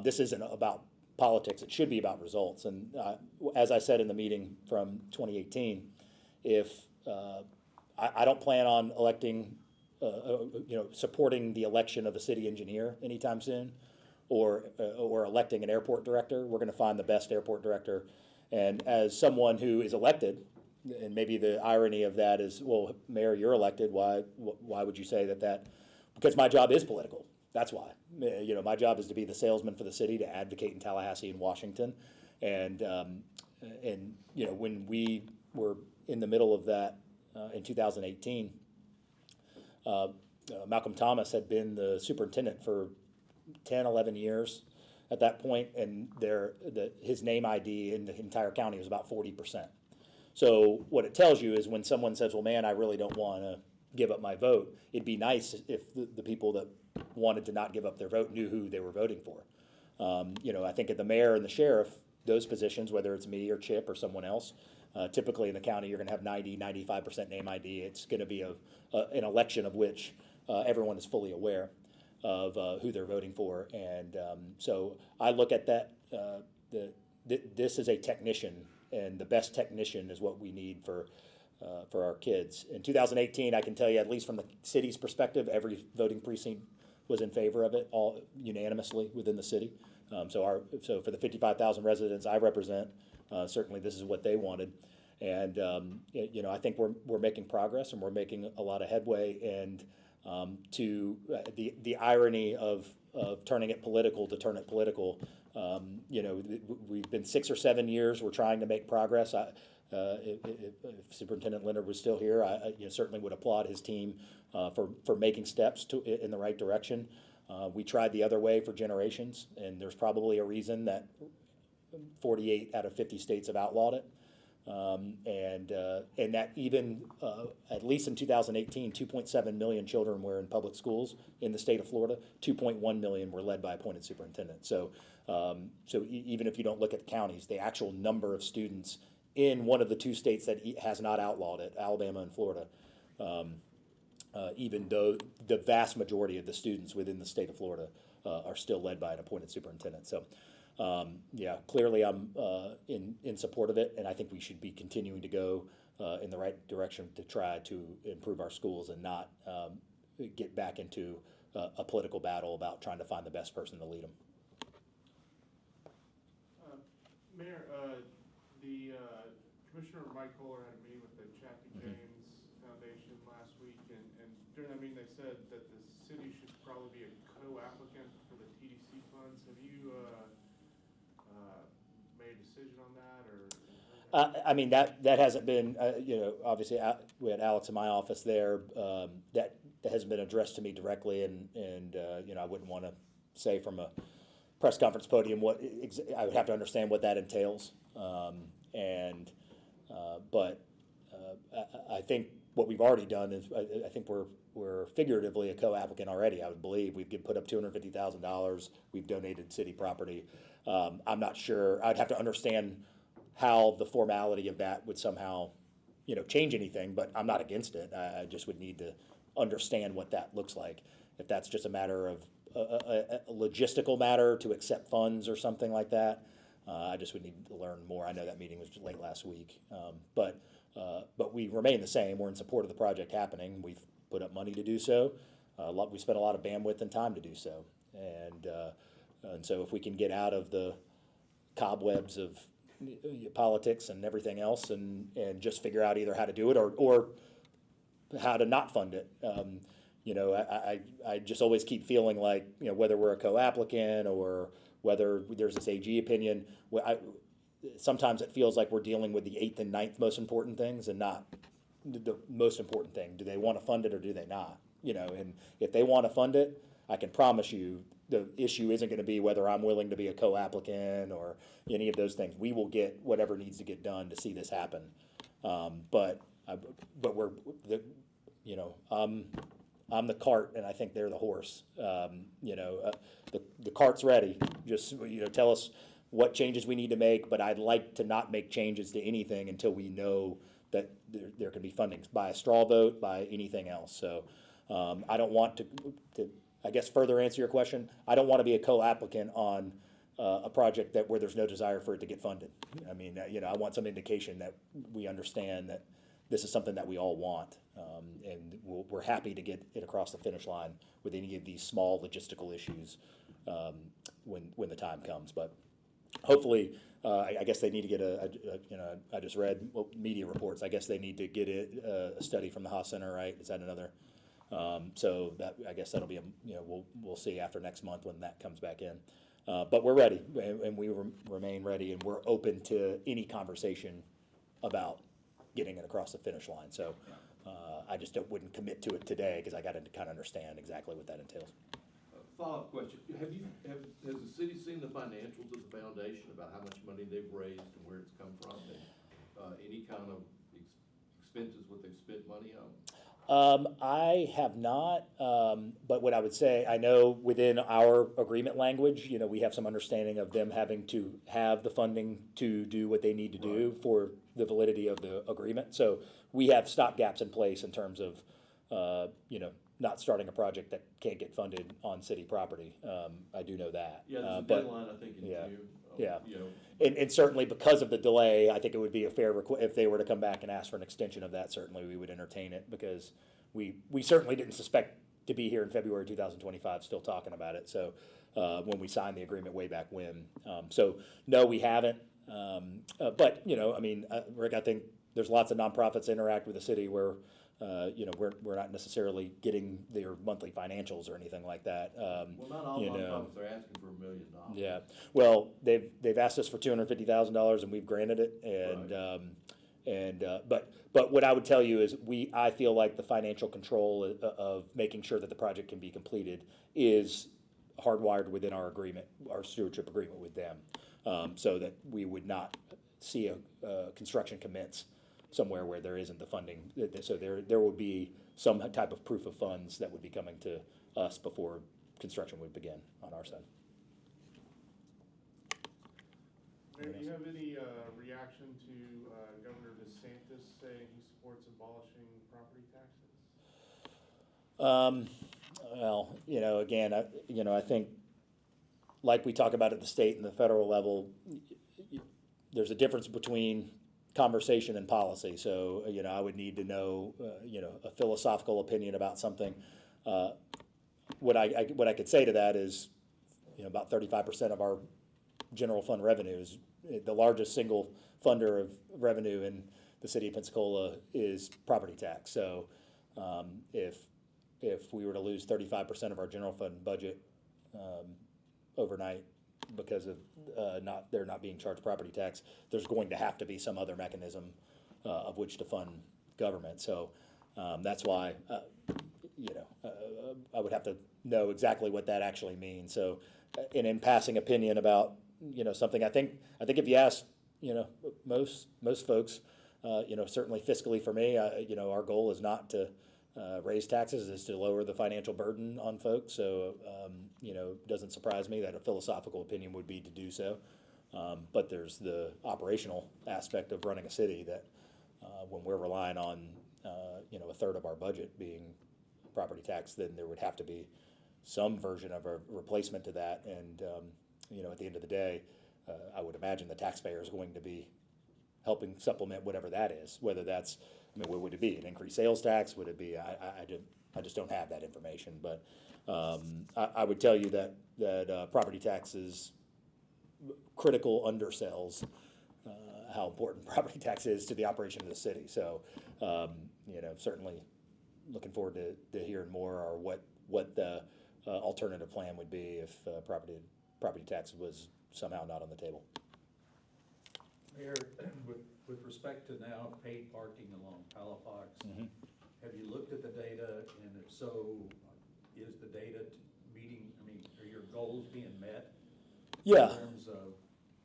this isn't about politics. It should be about results. And as I said in the meeting from 2018, if I don't plan on electing, supporting the election of a city engineer anytime soon, or electing an airport director. We're going to find the best airport director. And as someone who is elected, and maybe the irony of that is, well, Mayor, you're elected. Why would you say that? Because my job is political. That's why. My job is to be the salesman for the city, to advocate in Tallahassee and Washington. And when we were in the middle of that in 2018, Malcolm Thomas had been the superintendent for 10, 11 years at that point, and his name ID in the entire county was about 40%. So what it tells you is when someone says, well, man, I really don't want to give up my vote, it'd be nice if the people that wanted to not give up their vote knew who they were voting for. I think at the mayor and the sheriff, those positions, whether it's me or Chip or someone else, typically in the county, you're going to have 95% name ID. It's going to be an election of which everyone is fully aware of who they're voting for. And so I look at that, this is a technician, and the best technician is what we need for for our kids. In 2018, I can tell you, at least from the city's perspective, every voting precinct was in favor of it, all unanimously within the city. So for the 55,000 residents I represent, certainly this is what they wanted. And I think we're making progress and we're making a lot of headway. And the irony of turning it political to turn it political, we've been 6 or 7 years. We're trying to make progress. If Superintendent Leonard was still here, I certainly would applaud his team for making steps in the right direction. We tried the other way for generations, and there's probably a reason that 48 out of 50 states have outlawed it. And that even, at least in 2018, 2.7 million children were in public schools in the state of Florida. 2.1 million were led by appointed superintendents. So even if you don't look at the counties, the actual number of students in one of the 2 states that has not outlawed it, Alabama and Florida, even though the vast majority of the students within the state of Florida are still led by an appointed superintendent. So, clearly I'm in support of it, and I think we should be continuing to go in the right direction to try to improve our schools and not get back into a political battle about trying to find the best person to lead them. Mayor, the Commissioner Mike Kohler had a meeting with the Chappie James Foundation last week, and during that meeting they said that the city should probably be a co-applicant for the TDC funds. Have you made a decision on that, or? I mean, that hasn't been, obviously, we had Alex in my office there. That hasn't been addressed to me directly, and I wouldn't want to say from a press conference podium I would have to understand what that entails. But I think what we've already done is I think we're figuratively a co-applicant already. I would believe we've put up $250,000. We've donated city property. I'm not sure. I'd have to understand how the formality of that would somehow, change anything. But I'm not against it. I just would need to understand what that looks like. If that's just a matter of a logistical matter to accept funds or something like that. I just would need to learn more. I know that meeting was late last week, but we remain the same. We're in support of the project happening. We've put up money to do so. We spent a lot of bandwidth and time to do so, and so if we can get out of the cobwebs of politics and everything else, and just figure out either how to do it or how to not fund it. I just always keep feeling like, whether we're a co-applicant or whether there's this AG opinion, sometimes it feels like we're dealing with the 8th and 9th most important things and not the most important thing. Do they want to fund it or do they not? And if they want to fund it, I can promise you the issue isn't going to be whether I'm willing to be a co-applicant or any of those things. We will get whatever needs to get done to see this happen. But I'm the cart, and I think they're the horse. The cart's ready. Just tell us what changes we need to make. But I'd like to not make changes to anything until we know that there can be funding by a straw vote, by anything else. So I don't want to I guess further answer your question. I don't want to be a co-applicant on a project where there's no desire for it to get funded. I mean, I want some indication that we understand that this is something that we all want, and we're happy to get it across the finish line with any of these small logistical issues when the time comes. But hopefully, I guess they need to get I just read media reports. I guess they need to get a study from the Haas Center, right? Is that another? So I guess that'll be we'll see after next month when that comes back in. But we're ready, and we remain ready, and we're open to any conversation about getting it across the finish line. So I just wouldn't commit to it today because I got to kind of understand exactly what that entails. Follow-up question. Has the city seen the financials of the foundation about how much money they've raised and where it's come from, and any kind of expenses, what they've spent money on? I have not, but what I would say, I know within our agreement language, we have some understanding of them having to have the funding to do what they need to do for the validity of the agreement. So we have stopgaps in place in terms of, not starting a project that can't get funded on city property. I do know that. Yeah, there's a but- deadline, I think, in yeah. June. Yeah. You know, And certainly because of the delay, I think it would be a fair if they were to come back and ask for an extension of that, certainly we would entertain it, because we certainly didn't suspect to be here in February 2025 still talking about it. So when we signed the agreement way back when. So no, we haven't. But, you know, I mean, Rick, I think there's lots of nonprofits that interact with the city where, you know, we're not necessarily getting their monthly financials or anything like that. well, not all you know. nonprofits are asking for $1 million. Yeah, well, they've asked us for $250,000 and we've granted it, and but what I would tell you is I feel like the financial control of making sure that the project can be completed is hardwired within our agreement, our stewardship agreement with them, so that we would not see a construction commence somewhere where there isn't the funding. So there would be some type of proof of funds that would be coming to us before construction would begin on our side. Mayor, do you have any reaction to Governor DeSantis saying he supports abolishing property taxes? Well, you know, again, I think, like we talk about at the state and the federal level, there's a difference between conversation and policy. So, you know, I would need to know, you know, a philosophical opinion about something. What I could say to that is, you know, about 35% of our general fund revenue is the largest single funder of revenue in the city of Pensacola is property tax. So, if we were to lose 35% of our general fund budget overnight because of they're not being charged property tax, there's going to have to be some other mechanism of which to fund government. So that's why you know, I would have to know exactly what that actually means. So, in passing opinion about, you know, something, I think if you ask, you know, most folks, you know, certainly fiscally for me, you know, our goal is not to raise taxes, is to lower the financial burden on folks. So, you know, it doesn't surprise me that a philosophical opinion would be to do so. But there's the operational aspect of running a city that when we're relying on, you know, a third of our budget being property tax, then there would have to be some version of a replacement to that. And, you know, at the end of the day, I would imagine the taxpayer is going to be helping supplement whatever that is, whether that's, I mean, what would it be? An increased sales tax? Would it be? I just don't have that information. But I would tell you that property taxes critical undersells how important property tax is to the operation of the city. So, you know, certainly looking forward to hearing more, or what the alternative plan would be if property tax was somehow not on the table. Mayor, with respect to now paid parking along Palafox, have you looked at the data, and if so, is the data meeting, I mean, are your goals being met? Yeah. In terms of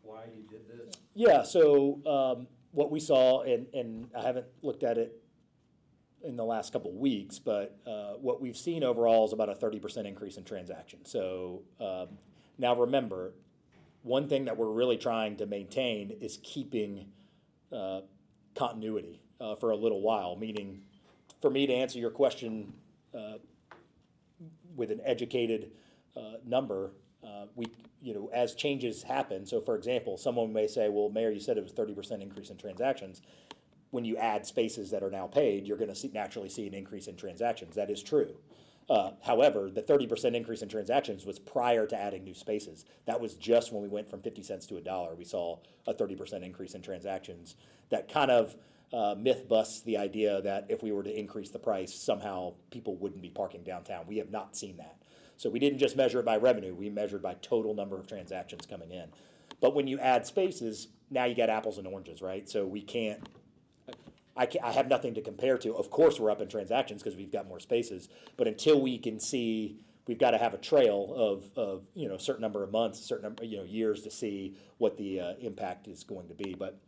why you did this? Yeah, so what we saw, and I haven't looked at it in the last couple of weeks, but what we've seen overall is about a 30% increase in transactions. So now remember, one thing that we're really trying to maintain is keeping continuity for a little while, meaning for me to answer your question with an educated number, we, you know, as changes happen. So for example, someone may say, well, Mayor, you said it was 30% increase in transactions. When you add spaces that are now paid, you're going to naturally see an increase in transactions. That is true. However, the 30% increase in transactions was prior to adding new spaces. That was just when we went from 50 cents to $1. We saw a 30% increase in transactions. That kind of myth busts the idea that if we were to increase the price, somehow people wouldn't be parking downtown. We have not seen that. So we didn't just measure it by revenue, we measured by total number of transactions coming in. But when you add spaces, now you got apples and oranges, right? So we can't, I have nothing to compare to. Of course, we're up in transactions because we've got more spaces, but until we can see, we've got to have a trail of you know, a certain number of months, a certain number, you know, years to see what the impact is going to be. But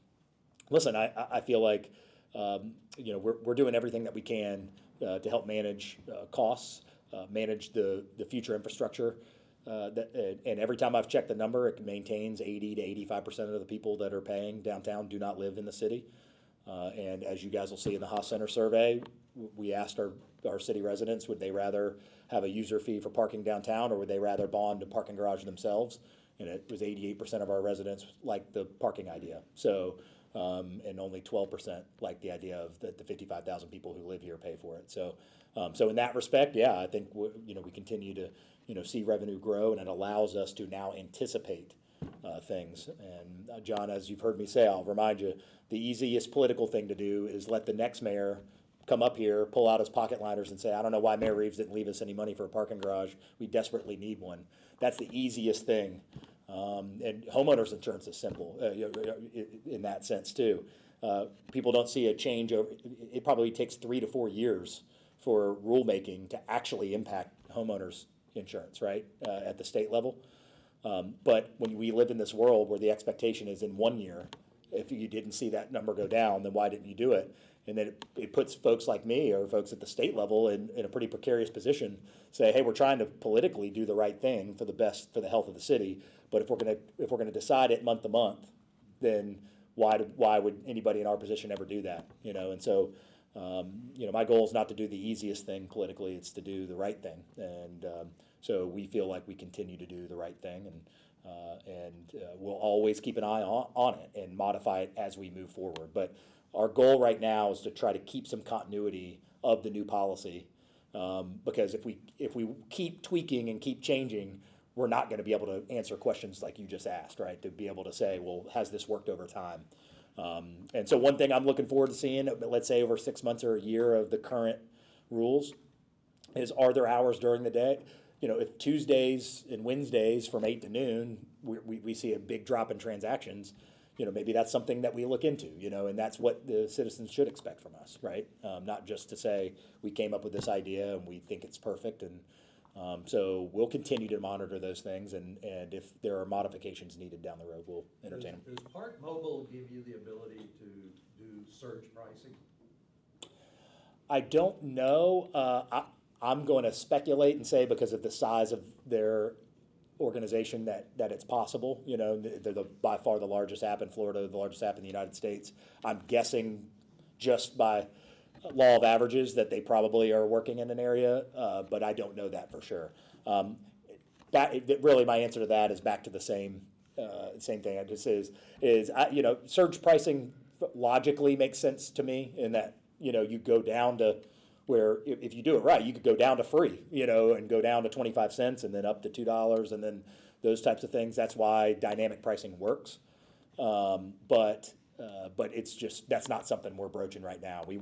listen, I feel like you know, we're doing everything that we can to help manage costs, manage the future infrastructure. And every time I've checked the number, it maintains 80 to 85% of the people that are paying downtown do not live in the city. And as you guys will see in the Haas Center survey, we asked our city residents, would they rather have a user fee for parking downtown, or would they rather bond a parking garage themselves? and it was 88% of our residents liked the parking idea. So, and only 12% like the idea of that the 55,000 people who live here pay for it. So, so in that respect, yeah, I think we continue to see revenue grow, and it allows us to now anticipate things. And John, as you've heard me say, I'll remind you, the easiest political thing to do is let the next mayor come up here, pull out his pocket liners and say, I don't know why Mayor Reeves didn't leave us any money for a parking garage. We desperately need one. That's the easiest thing. And homeowners insurance is simple in that sense too. People don't see a change over, it probably takes 3 to 4 years for rulemaking to actually impact homeowners insurance, right, at the state level. But when we live in this world where the expectation is in 1 year, if you didn't see that number go down, then why didn't you do it? And then it puts folks like me or folks at the state level in a pretty precarious position. Say, hey, we're trying to politically do the right thing for the best for the health of the city. But if we're gonna decide it month to month, then why would anybody in our position ever do that? And so my goal is not to do the easiest thing politically; it's to do the right thing. And so we feel like we continue to do the right thing, and we'll always keep an eye on it and modify it as we move forward. But our goal right now is to try to keep some continuity of the new policy, because if we keep tweaking and keep changing, we're not going to be able to answer questions like you just asked, right? To be able to say, well, has this worked over time? And so one thing I'm looking forward to seeing, let's say over 6 months or a year of the current rules, is are there hours during the day? If Tuesdays and Wednesdays from 8 to noon, we see a big drop in transactions, maybe that's something that we look into, and that's what the citizens should expect from us, right? Not just to say we came up with this idea and we think it's perfect. And so we'll continue to monitor those things, and if there are modifications needed down the road, we'll entertain them. Does Park Mobile give you the ability to do surge pricing? I don't know. I'm going to speculate and say because of the size of their organization that it's possible. They're by far the largest app in Florida, the largest app in the United States. I'm guessing just by law of averages that they probably are working in an area, but I don't know that for sure. Really my answer to that is back to the same thing. I just surge pricing logically makes sense to me in that you go down to where if you do it right, you could go down to free, and go down to 25 cents and then up to $2 and then those types of things. That's why dynamic pricing works. But it's just, that's not something we're broaching right now. We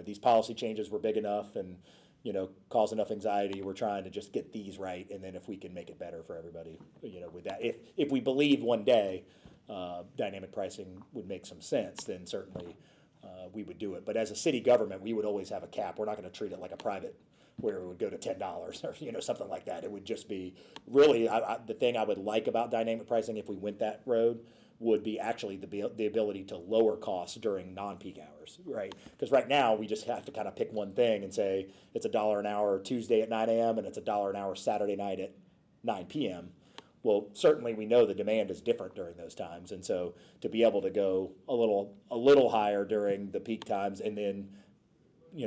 these policy changes were big enough and, cause enough anxiety. We're trying to just get these right. And then if we can make it better for everybody, with that, if we believe one day, dynamic pricing would make some sense, then certainly, we would do it. But as a city government, we would always have a cap. We're not going to treat it like a private where it would go to $10 or something like that. It would just be really the thing I would like about dynamic pricing if we went that road would be actually the ability to lower costs during non-peak hours, right? Because right now we just have to kind of pick one thing and say it's $1 an hour Tuesday at 9 a.m. and it's $1 an hour Saturday night at 9 p.m. Well, certainly we know the demand is different during those times, and so to be able to go a little higher during the peak times and then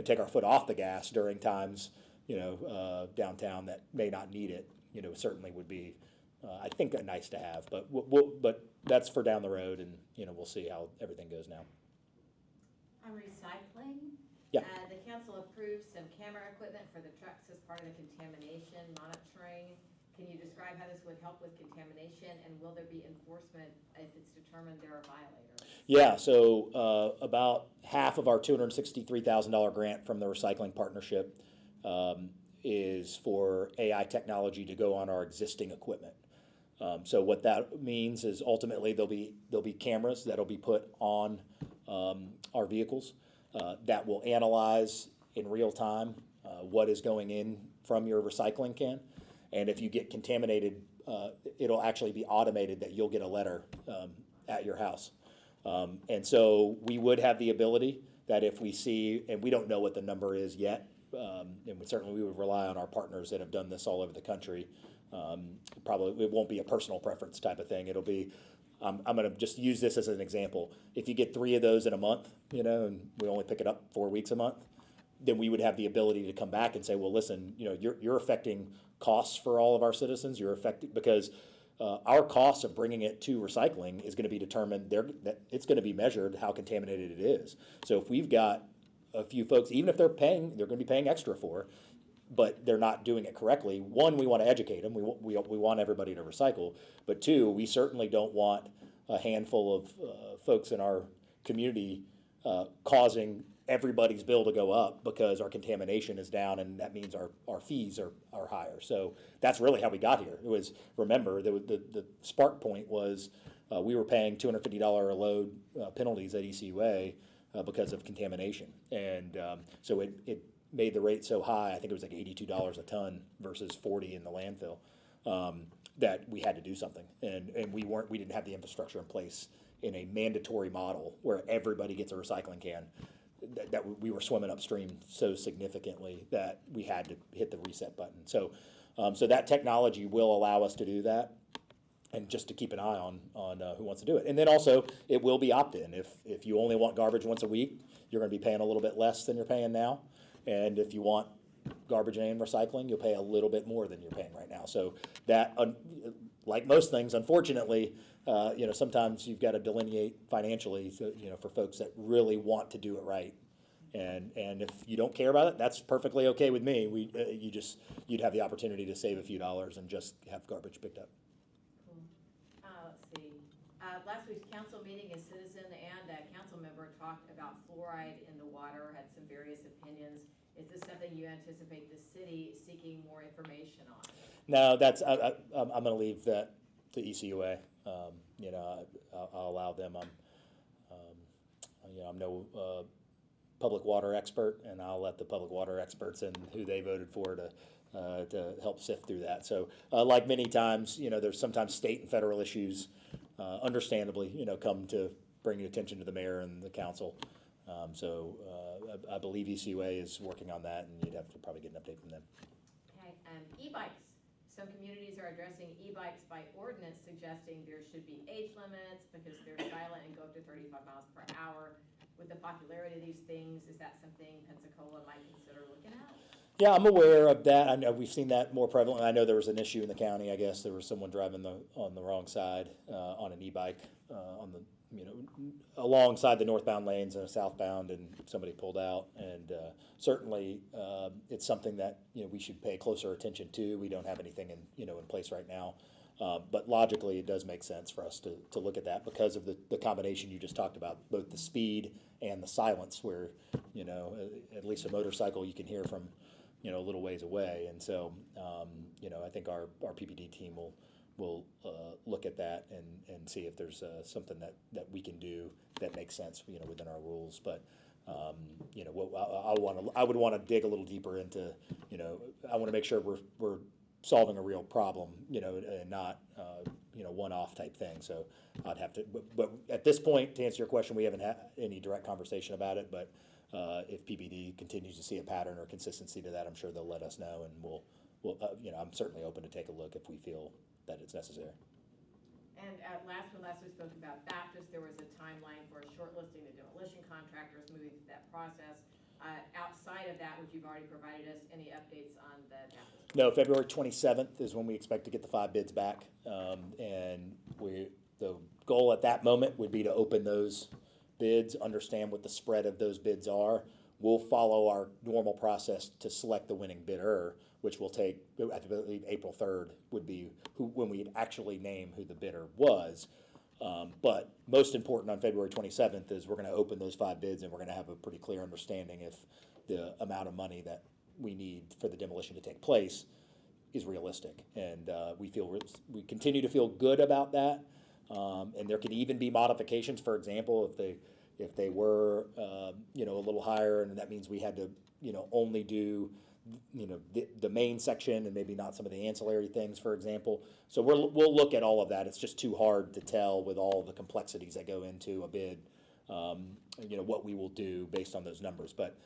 take our foot off the gas during times downtown that may not need it, certainly would be I think nice to have, but but that's for down the road, and we'll see how everything goes now. On recycling, Yeah. The council approved some camera equipment for the trucks as part of the contamination monitoring. Can you describe how this would help with contamination, and will there be enforcement if it's determined there are violators? Yeah, so about half of our $263,000 grant from the recycling partnership is for AI technology to go on our existing equipment. So what that means is ultimately there'll be cameras that'll be put on our vehicles that will analyze in real time what is going in from your recycling can. And if you get contaminated, it'll actually be automated that you'll get a letter at your house. And so we would have the ability that if we see, and we don't know what the number is yet, and certainly we would rely on our partners that have done this all over the country. Probably it won't be a personal preference type of thing. It'll be, I'm going to just use this as an example. If you get 3 of those in a month, and we only pick it up 4 weeks a month, then we would have the ability to come back and say, well, listen, you're affecting costs for all of our citizens. You're affecting, because our cost of bringing it to recycling is going to be determined there, that it's going to be measured how contaminated it is. So if we've got a few folks, even if they're going to be paying extra for, but they're not doing it correctly, one, we want to educate them. We want everybody to recycle. But two, we certainly don't want a handful of folks in our community causing everybody's bill to go up because our contamination is down, and that means our fees are higher. So that's really how we got here. It was, remember, the spark point was we were paying $250 a load penalties at ECUA because of contamination. And so it made the rate so high, I think it was like $82 a ton versus $40 in the landfill, that we had to do something. And we didn't have the infrastructure in place in a mandatory model where everybody gets a recycling can, that we were swimming upstream so significantly that we had to hit the reset button. So that technology will allow us to do that, and just to keep an eye on who wants to do it. And then also, it will be opt-in. If you only want garbage once a week, you're going to be paying a little bit less than you're paying now. And if you want garbage and recycling, you'll pay a little bit more than you're paying right now. So that, like most things, unfortunately, sometimes you've got to delineate financially, for folks that really want to do it right. And if you don't care about it, that's perfectly okay with me. You'd have the opportunity to save a few dollars and just have garbage picked up. Cool. Let's see. Last week's council meeting, a citizen and a council member talked about fluoride in the water, had some various opinions. Is this something you anticipate the city seeking more information on? No, I'm going to leave that to ECUA. I'll allow them. I'm no public water expert, and I'll let the public water experts and who they voted for to help sift through that. So, like many times, there's sometimes state and federal issues, understandably, come to bring attention to the mayor and the council. I believe ECUA is working on that, and you'd have to probably get an update from them. Okay, e-bikes. Some communities are addressing e-bikes by ordinance, suggesting there should be age limits because they're silent and go up to 35 miles per hour. With the popularity of these things, is that something Pensacola might consider looking at? Yeah, I'm aware of that. I know we've seen that more prevalent. I know there was an issue in the county. I guess there was someone driving on the wrong side on an e-bike alongside the northbound lanes and a southbound, and somebody pulled out. And certainly, it's something that we should pay closer attention to. We don't have anything in place right now, but logically, it does make sense for us to look at that because of the combination you just talked about, both the speed and the silence. Where at least a motorcycle you can hear from a little ways away, and so I think our PPD team will look at that and see if there's something that we can do that makes sense within our rules. But I would want to dig a little deeper into I want to make sure we're solving a real problem and not one-off type thing. So I'd have to, but at this point, to answer your question, we haven't had any direct conversation about it. But if PPD continues to see a pattern or consistency to that, I'm sure they'll let us know, and we'll I'm certainly open to take a look if we feel that it's necessary. And last we spoke about Baptist, there was a timeline for shortlisting the demolition contractors, moving through that process. Outside of that, which you've already provided us, any updates on the Baptist? No, February 27th is when we expect to get the 5 bids back, and the goal at that moment would be to open those bids, understand what the spread of those bids are. We'll follow our normal process to select the winning bidder, which will take, I believe, April 3rd would be when we'd actually name who the bidder was. But most important on February 27th is we're going to open those 5 bids, and we're going to have a pretty clear understanding if the amount of money that we need for the demolition to take place is realistic. And we continue to feel good about that. And there could even be modifications. For example, if they were a little higher, and that means we had to only do the main section and maybe not some of the ancillary things, for example. So we'll look at all of that. It's just too hard to tell with all the complexities that go into a bid, what we will do based on those numbers. But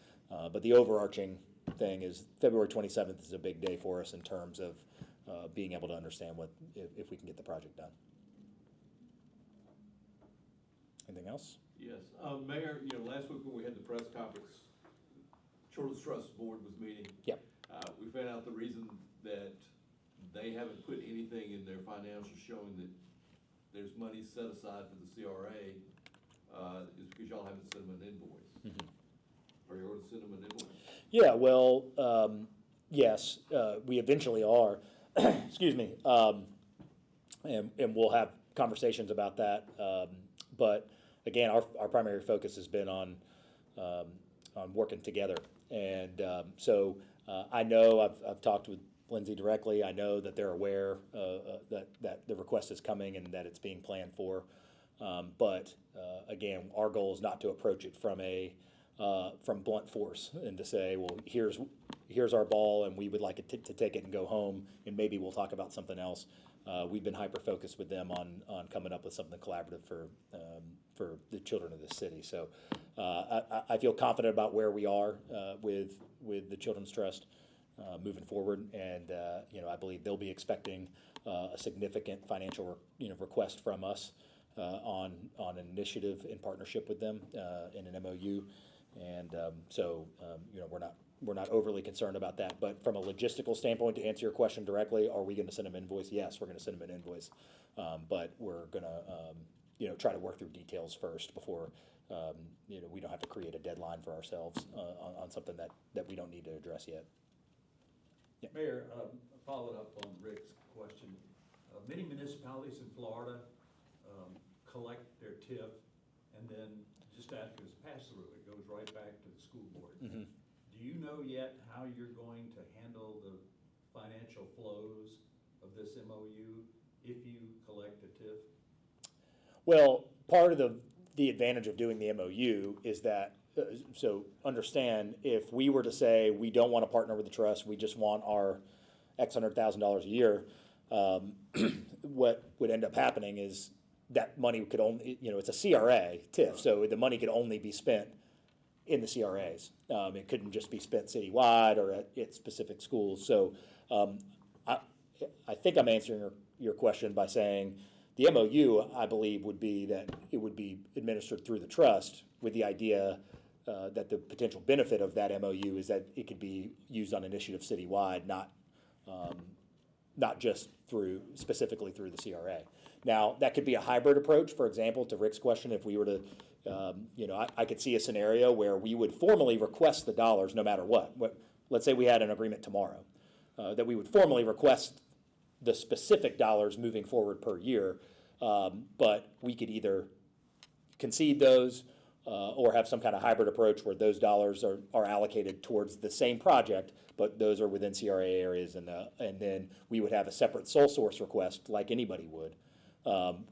the overarching thing is February 27th is a big day for us in terms of being able to understand if we can get the project done. Anything else? Yes, Mayor, last week when we had the press conference, Children's Trust Board was meeting. Yep. We found out the reason that they haven't put anything in their financials showing that there's money set aside for the CRA, is because y'all haven't sent them an invoice. Are you going to send them an invoice? Yeah, well, yes, we eventually are. Excuse me. And we'll have conversations about that. But again, our primary focus has been on working together. And so I know I've talked with Lindsay directly. I know that they're aware that the request is coming and that it's being planned for. But again, our goal is not to approach it from blunt force and to say, well, here's our ball and we would like it to take it and go home and maybe we'll talk about something else. We've been hyper focused with them on coming up with something collaborative for the children of the city. So I feel confident about where we are with the Children's Trust moving forward, and I believe they'll be expecting a significant financial request from us on an initiative in partnership with them in an MOU, and we're not overly concerned about that. But from a logistical standpoint, to answer your question directly, are we going to send them an invoice? Yes, we're going to send them an invoice, but we're going to try to work through details first before we don't have to create a deadline for ourselves on something that we don't need to address yet. Yeah. Mayor, following up on Rick's question, many municipalities in Florida collect their TIF, and then just after it's passed through, it goes right back to the school board. Mm-hmm. Do you know yet how you're going to handle the financial flows of this MOU if you collect a TIF? Well, part of the advantage of doing the MOU is that, so understand, if we were to say we don't want to partner with the trust, we just want our X $100,000 a year, what would end up happening is that money could only, it's a CRA TIF, so the money could only be spent in the CRAs. It couldn't just be spent citywide or at specific schools. So I think I'm answering your question by saying the MOU, I believe, would be that it would be administered through the trust with the idea that the potential benefit of that MOU is that it could be used on initiative citywide, not just specifically through the CRA. Now, that could be a hybrid approach. For example, to Rick's question, if we were to, I could see a scenario where we would formally request the dollars no matter what. Let's say we had an agreement tomorrow, that we would formally request the specific dollars moving forward per year, but we could either concede those or have some kind of hybrid approach where those dollars are allocated towards the same project, but those are within CRA areas, and then we would have a separate sole source request like anybody would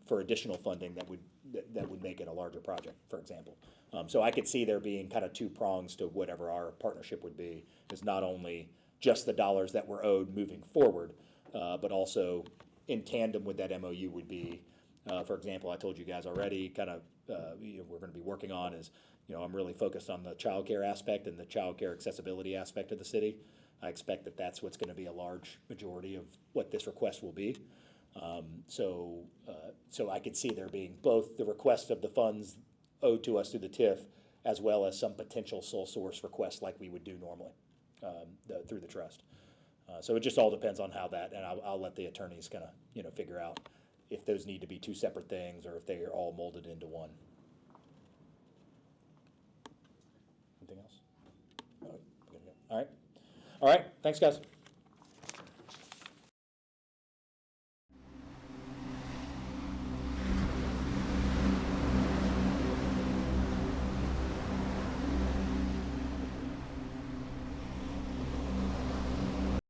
for additional funding that would make it a larger project, for example. So I could see there being kind of two prongs to whatever our partnership would be, is not only just the dollars that were owed moving forward, but also in tandem with that MOU would be, for example, I told you guys already, kind of we're going to be working on is, I'm really focused on the childcare aspect and the childcare accessibility aspect of the city. I expect that that's what's going to be a large majority of what this request will be. So I could see there being both the request of the funds owed to us through the TIF, as well as some potential sole source request like we would do normally through the trust. So it just all depends on how that, and I'll let the attorneys kind of figure out if those need to be two separate things or if they are all molded into one. Anything else? All right. All right. Thanks, guys.